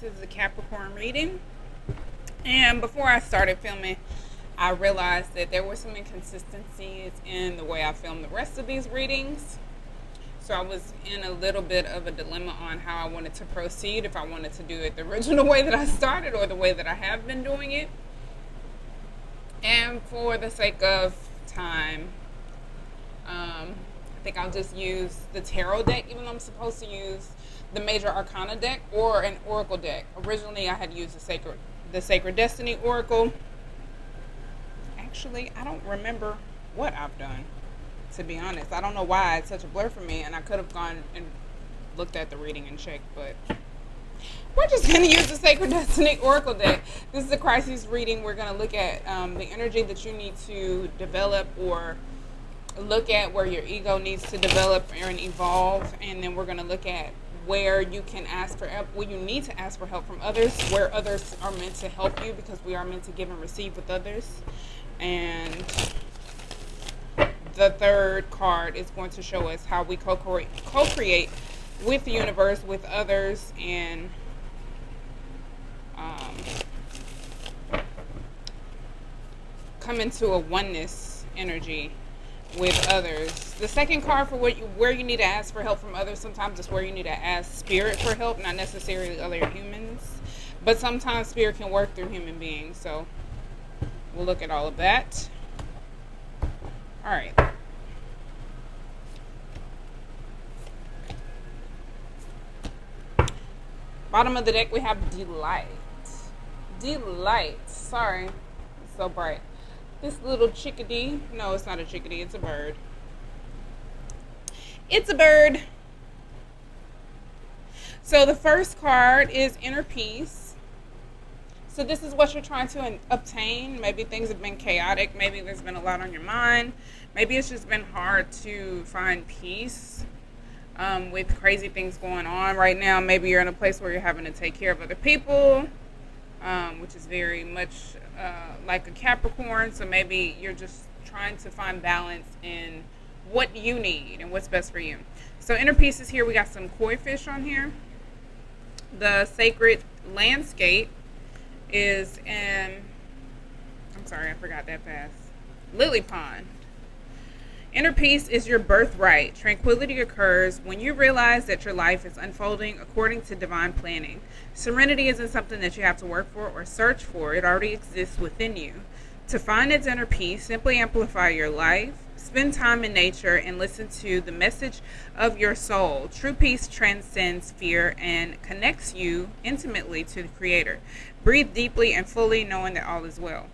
This is a Capricorn reading. And before I started filming, I realized that there were some inconsistencies in the way I filmed the rest of these readings. So I was in a little bit of a dilemma on how I wanted to proceed, if I wanted to do it the original way that I started or the way that I have been doing it. And for the sake of time, I think I'll just use the tarot deck, even though I'm supposed to use the Major Arcana deck or an Oracle deck. Originally, I had used the Sacred Destiny Oracle. Actually, I don't remember what I've done, to be honest. I don't know why it's such a blur for me, and I could have gone and looked at the reading and checked, but we're just going to use the Sacred Destiny Oracle deck. This is a crisis reading. We're going to look at the energy that you need to develop, or look at where your ego needs to develop and evolve, and then we're going to look at where you can ask for help, where you need to ask for help from others, where others are meant to help you, because we are meant to give and receive with others. And the third card is going to show us how we co-create with the universe, with others, and come into a oneness energy with others. The second card for where you need to ask for help from others, sometimes it's where you need to ask spirit for help, not necessarily other humans, but sometimes spirit can work through human beings. So we'll look at all of that. All right. Bottom of the deck, we have Delight. Delight. Sorry, it's so bright. This little chickadee. No, it's not a chickadee. It's a bird. It's a bird. So the first card is Inner Peace. So this is what you're trying to obtain. Maybe things have been chaotic. Maybe there's been a lot on your mind. Maybe it's just been hard to find peace with crazy things going on right now. Maybe you're in a place where you're having to take care of other people, which is very much like a Capricorn. So maybe you're just trying to find balance in what you need and what's best for you. So Inner Peace is here. We got some koi fish on here. The Sacred Landscape is in, I'm sorry, I forgot that fast. Lily Pond. Inner peace is your birthright. Tranquility occurs when you realize that your life is unfolding according to divine planning. Serenity isn't something that you have to work for or search for. It already exists within you. To find its inner peace, simply amplify your life. Spend time in nature and listen to the message of your soul. True peace transcends fear and connects you intimately to the Creator. Breathe deeply and fully, knowing that all is well.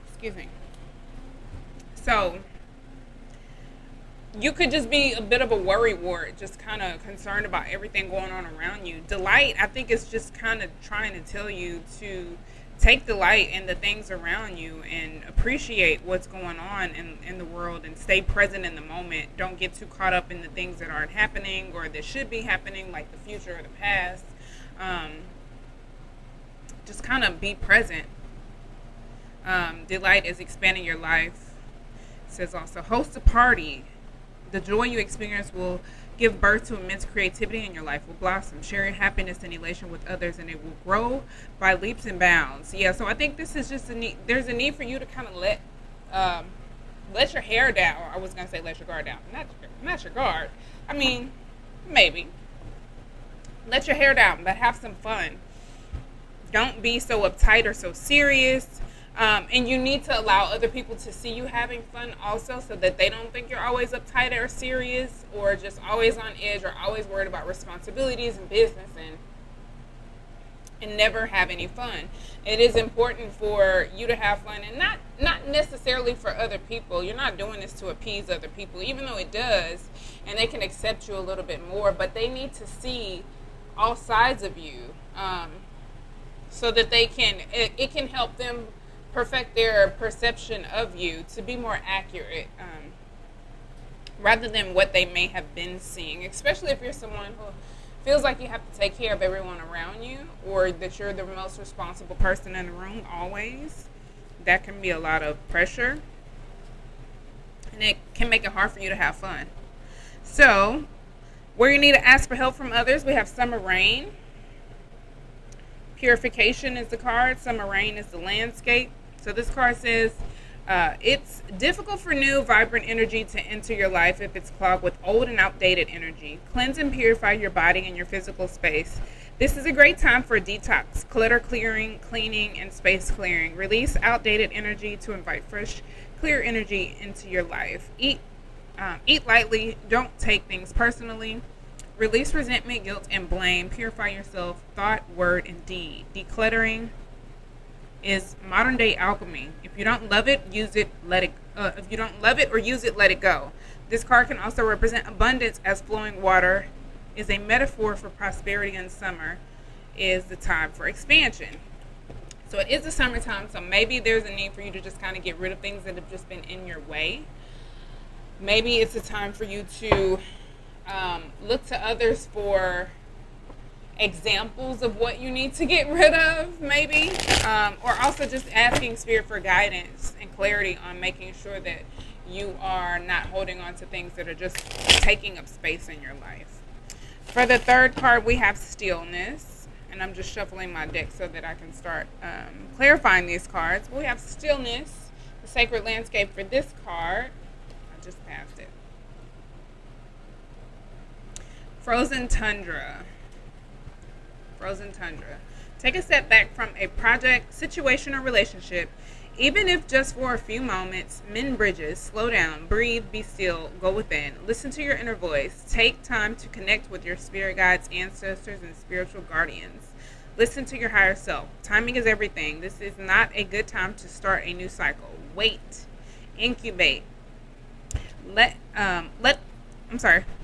Excuse me. So you could just be a bit of a worrywart, just kind of concerned about everything going on around you. Delight, I think, is just kind of trying to tell you to take delight in the things around you and appreciate what's going on in the world and stay present in the moment. Don't get too caught up in the things that aren't happening or that should be happening, like the future or the past. Just kind of be present. Delight is expanding your life. It says also, host a party. The joy you experience will give birth to immense creativity, and your life will blossom. Share your happiness and elation with others, and it will grow by leaps and bounds. Yeah, so I think this is just there's a need for you to kind of let your hair down. I was gonna say let your guard down. Not your guard. I mean, maybe. Let your hair down, but have some fun. Don't be so uptight or so serious. And you need to allow other people to see you having fun also, so that they don't think you're always uptight or serious or just always on edge or always worried about responsibilities and business and never have any fun. It is important for you to have fun, and not necessarily for other people. You're not doing this to appease other people, even though it does, and they can accept you a little bit more, but they need to see all sides of you, so that it can help them perfect their perception of you to be more accurate, rather than what they may have been seeing, especially if you're someone who feels like you have to take care of everyone around you, or that you're the most responsible person in the room always. That can be a lot of pressure, and it can make it hard for you to have fun. So where you need to ask for help from others, we have Summer Rain. Purification is the card. Summer rain is the landscape. So this card says, it's difficult for new, vibrant energy to enter your life if it's clogged with old and outdated energy. Cleanse and purify your body and your physical space. This is a great time for detox, clutter clearing, cleaning, and space clearing. Release outdated energy to invite fresh, clear energy into your life. Eat lightly. Don't take things personally. Release resentment, guilt, and blame. Purify yourself, thought, word, and deed. Decluttering is modern day alchemy. If you don't love it, use it, let it. If you don't love it or use it, let it go. This card can also represent abundance, as flowing water is a metaphor for prosperity, and summer is the time for expansion. So it is the summertime, so maybe there's a need for you to just kind of get rid of things that have just been in your way. Maybe it's a time for you to look to others for examples of what you need to get rid of, maybe. Or also just asking Spirit for guidance and clarity on making sure that you are not holding on to things that are just taking up space in your life. For the third card, we have stillness. And I'm just shuffling my deck so that I can start clarifying these cards. We have stillness, the sacred landscape for this card. I just passed it. Frozen tundra. Frozen tundra. Take a step back from a project, situation, or relationship, even if just for a few moments. Mend bridges, slow down, breathe, be still, go within. Listen to your inner voice. Take time to connect with your spirit guides, ancestors, and spiritual guardians. Listen to your higher self. Timing is everything. This is not a good time to start a new cycle. Wait. Incubate.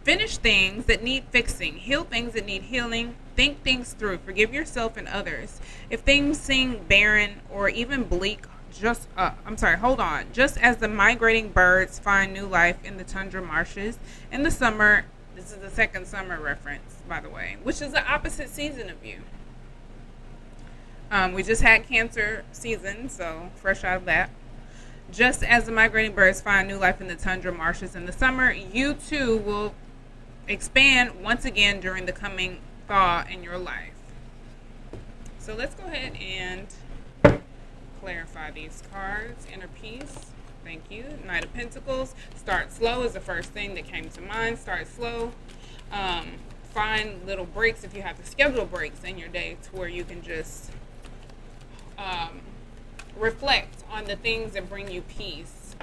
Finish things that need fixing. Heal things that need healing. Think things through. Forgive yourself and others. If things seem barren or even bleak, hold on. Just as the migrating birds find new life in the tundra marshes in the summer, this is the second summer reference, by the way, which is the opposite season of you. We just had Cancer season, so fresh out of that. Just as the migrating birds find new life in the tundra marshes in the summer, you too will expand once again during the coming thaw in your life. So let's go ahead and clarify these cards. Inner peace. Thank you. Knight of Pentacles. Start slow is the first thing that came to mind. Start slow. Find little breaks if you have to schedule breaks in your day to where you can just reflect on the things that bring you peace,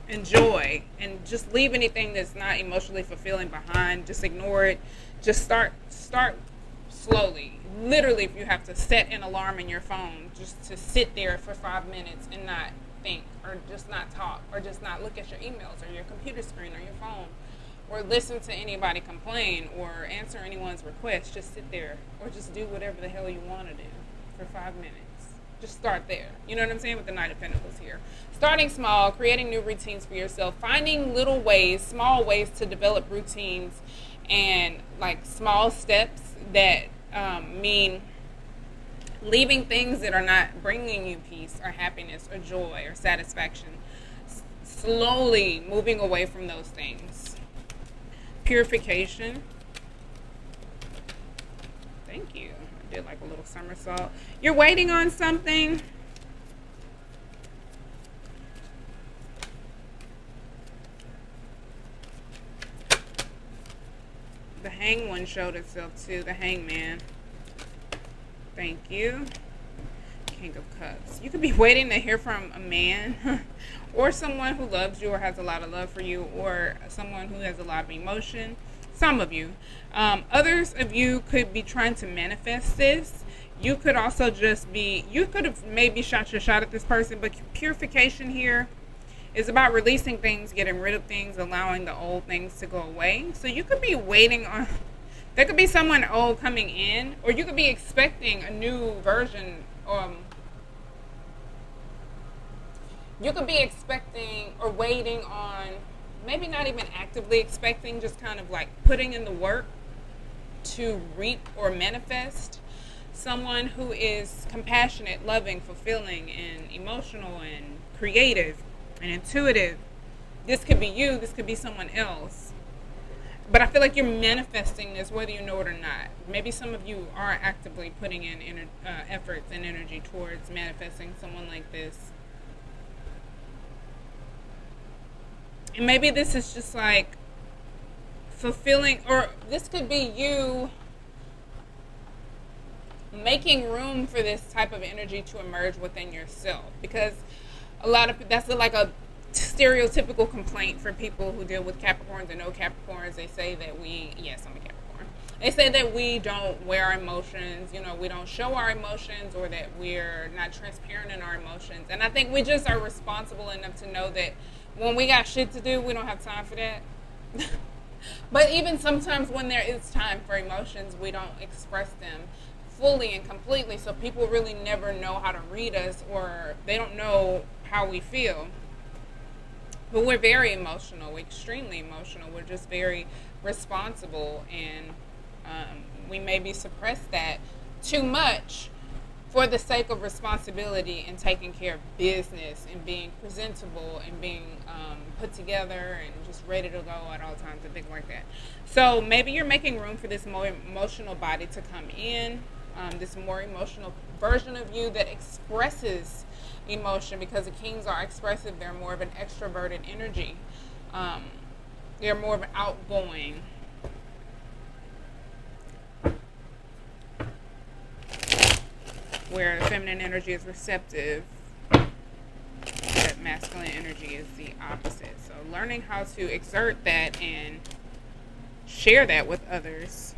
and joy, and just leave anything that's not emotionally fulfilling behind. Just ignore it. Just start slowly. Literally, if you have to set an alarm in your phone just to sit there for 5 minutes and not think, or just not talk, or just not look at your emails or your computer screen or your phone, or listen to anybody complain or answer anyone's request, just sit there, or just do whatever the hell you want to do for 5 minutes. Just start there. You know what I'm saying with the Knight of Pentacles here. Starting small, creating new routines for yourself, finding little ways, small ways to develop routines, and like small steps that mean leaving things that are not bringing you peace or happiness or joy or satisfaction. Slowly moving away from those things. Purification. Thank you. I did like a little somersault. You're waiting on something. The Hanged One showed itself too. The Hangman. Thank you. King of Cups. You could be waiting to hear from a man or someone who loves you or has a lot of love for you, or someone who has a lot of emotion. Some of you. Others of you could be trying to manifest this. You could also just be, you could have maybe shot your shot at this person, but purification here is about releasing things, getting rid of things, allowing the old things to go away. So you could be waiting on, there could be someone old coming in, or you could be expecting a new version. You could be expecting or waiting on, maybe not even actively expecting, just kind of like putting in the work to reap or manifest someone who is compassionate, loving, fulfilling, and emotional, and creative, and intuitive. This could be you. This could be someone else. But I feel like you're manifesting this whether you know it or not. Maybe some of you are actively putting in efforts and energy towards manifesting someone like this. And maybe this is just like fulfilling, or this could be you making room for this type of energy to emerge within yourself, because a lot of that's like a stereotypical complaint for people who deal with Capricorns and no Capricorns. They say that yes, I'm a Capricorn. They say that we don't wear our emotions, we don't show our emotions, or that we're not transparent in our emotions. And I think we just are responsible enough to know that when we got shit to do, we don't have time for that. But even sometimes when there is time for emotions, we don't express them fully and completely. So people really never know how to read us, or they don't know how we feel. But we're very emotional. We're extremely emotional. We're just very responsible, and we maybe suppress that too much for the sake of responsibility and taking care of business and being presentable and being put together and just ready to go at all times and things like that. So maybe you're making room for this more emotional body to come in, this more emotional version of you that expresses emotion, because the kings are expressive. They're more of an extroverted energy. They're more of an outgoing. Where feminine energy is receptive, that masculine energy is the opposite. So learning how to exert that and share that with others.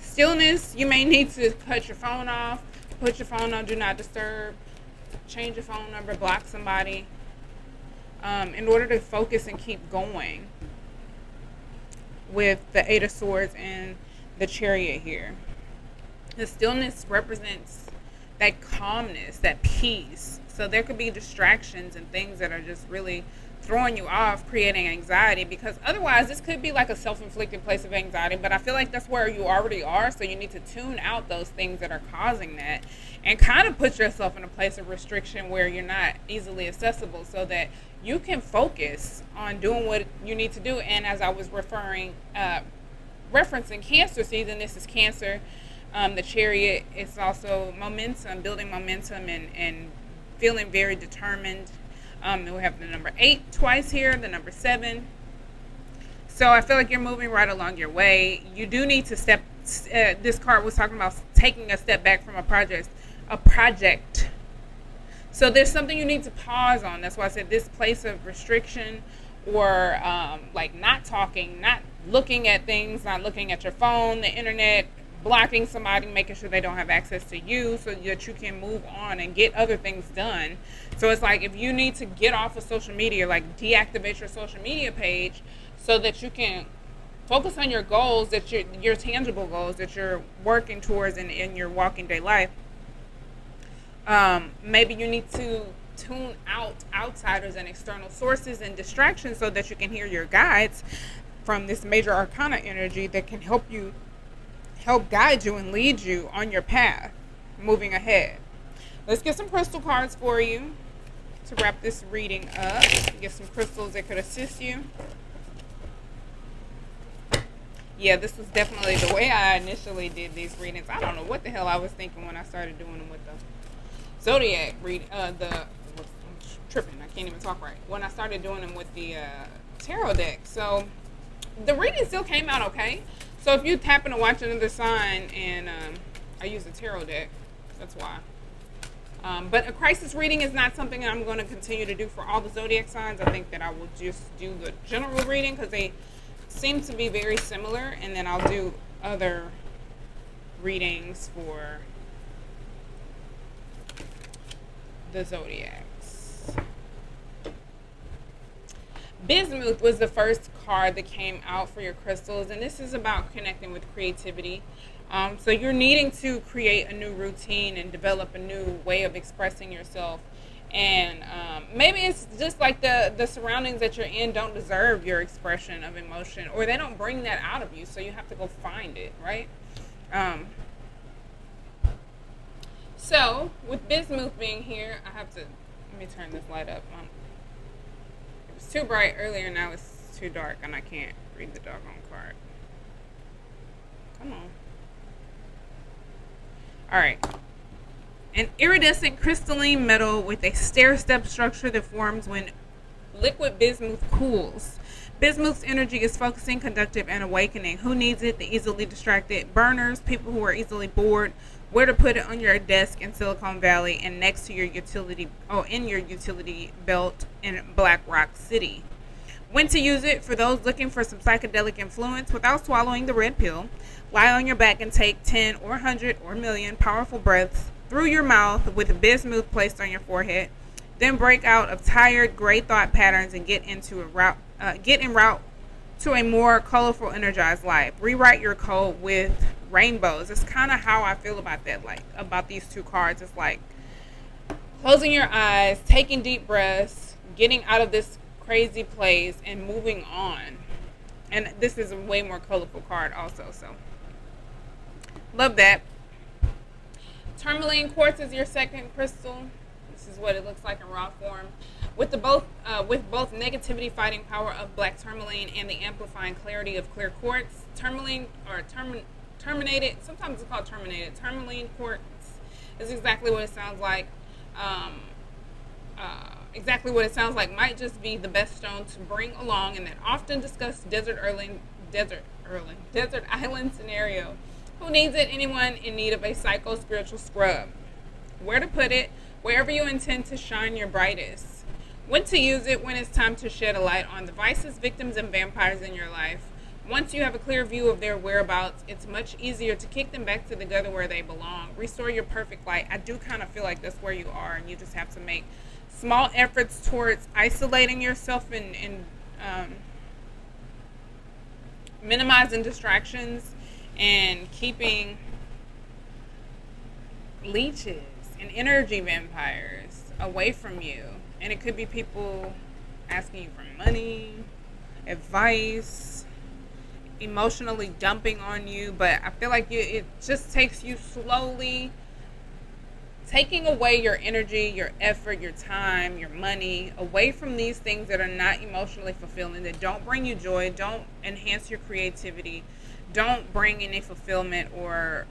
Stillness, you may need to cut your phone off, put your phone on do not disturb, change your phone number, block somebody, in order to focus and keep going with the Eight of Swords and the Chariot here. The stillness represents that calmness, that peace. So there could be distractions and things that are just really throwing you off, creating anxiety, because otherwise this could be like a self-inflicted place of anxiety. But I feel like that's where you already are, so you need to tune out those things that are causing that and kind of put yourself in a place of restriction where you're not easily accessible, so that you can focus on doing what you need to do. And as I was referencing Cancer season, this is Cancer. The Chariot is also momentum, building momentum and feeling very determined. And we have the number 8 twice here, the number 7. So I feel like you're moving right along your way. You do need to step, this card was talking about taking a step back from a project. So there's something you need to pause on. That's why I said this place of restriction, or like not talking, not looking at things, not looking at your phone, the internet, blocking somebody, making sure they don't have access to you so that you can move on and get other things done. So it's like if you need to get off of social media, like deactivate your social media page so that you can focus on your goals, that your tangible goals that you're working towards in your walking day life. Maybe you need to tune out outsiders and external sources and distractions so that you can hear your guides from this major arcana energy that can help guide you and lead you on your path moving ahead. Let's get some crystal cards for you to wrap this reading up. Get some crystals that could assist you. Yeah, this was definitely the way I initially did these readings. I don't know what the hell I was thinking when I started doing them with the Zodiac I'm tripping. I can't even talk right. When I started doing them with the tarot deck. So the reading still came out okay. So if you happen to watch another sign, and I use a tarot deck, that's why. But a crisis reading is not something I'm going to continue to do for all the zodiac signs. I think that I will just do the general reading because they seem to be very similar, and then I'll do other readings for the zodiacs. Bismuth was the first card that came out for your crystals, and this is about connecting with creativity. So you're needing to create a new routine and develop a new way of expressing yourself. And maybe it's just like the surroundings that you're in don't deserve your expression of emotion, or they don't bring that out of you, so you have to go find it, right? So with Bismuth being here, let me turn this light up. It was too bright earlier, now it's too dark and I can't read the doggone card. Come on. Alright. An iridescent crystalline metal with a stair-step structure that forms when liquid bismuth cools. Bismuth's energy is focusing, conductive, and awakening. Who needs it? The easily distracted. Burners, people who are easily bored. Where to put it? On your desk in Silicon Valley and next to your utility, in your utility belt in Black Rock City. When to use it? For those looking for some psychedelic influence without swallowing the red pill. Lie on your back and take 10 or 100 or million powerful breaths through your mouth with bismuth placed on your forehead. Then break out of tired, gray thought patterns and get en route to a more colorful, energized life. Rewrite your code with rainbows. It's kind of how I feel about that, like about these two cards. It's like closing your eyes, taking deep breaths, getting out of this crazy place and moving on. And this is a way more colorful card also, so love that. Tourmaline Quartz is your second crystal. This is what it looks like in raw form. With both negativity fighting power of black tourmaline and the amplifying clarity of clear quartz, terminated, sometimes it's called terminated. Tourmaline Quartz is exactly what it sounds like. Exactly what it sounds like. Might just be the best stone to bring along in that often discussed desert island scenario. Who needs it? Anyone in need of a psycho-spiritual scrub. Where to put it? Wherever you intend to shine your brightest. When to use it? When it's time to shed a light on the vices, victims, and vampires in your life. Once you have a clear view of their whereabouts, it's much easier to kick them back to the gutter where they belong. Restore your perfect light. I do kind of feel like that's where you are, and you just have to make small efforts towards isolating yourself and minimizing distractions and keeping leeches and energy vampires away from you. And it could be people asking you for money, advice, emotionally dumping on you. But I feel like it just takes you slowly taking away your energy, your effort, your time, your money away from these things that are not emotionally fulfilling, that don't bring you joy, don't enhance your creativity, don't bring any fulfillment or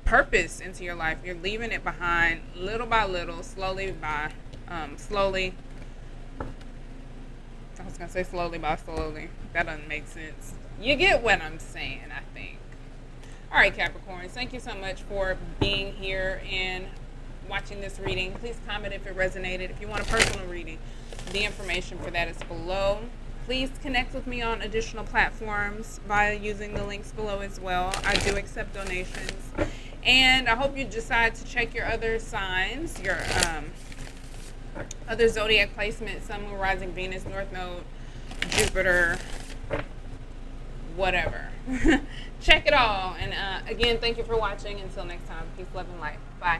purpose into your life. You're leaving it behind little by little, slowly. I was going to say slowly by slowly. That doesn't make sense. You get what I'm saying, I think. All right, Capricorns, thank you so much for being here and watching this reading. Please comment if it resonated. If you want a personal reading, the information for that is below. Please connect with me on additional platforms by using the links below as well. I do accept donations. And I hope you decide to check your other signs, your other zodiac placement, Sun, Moon, Rising, Venus, North Node, Jupiter, whatever. Check it all. And again, thank you for watching. Until next time, peace, love, and light. Bye.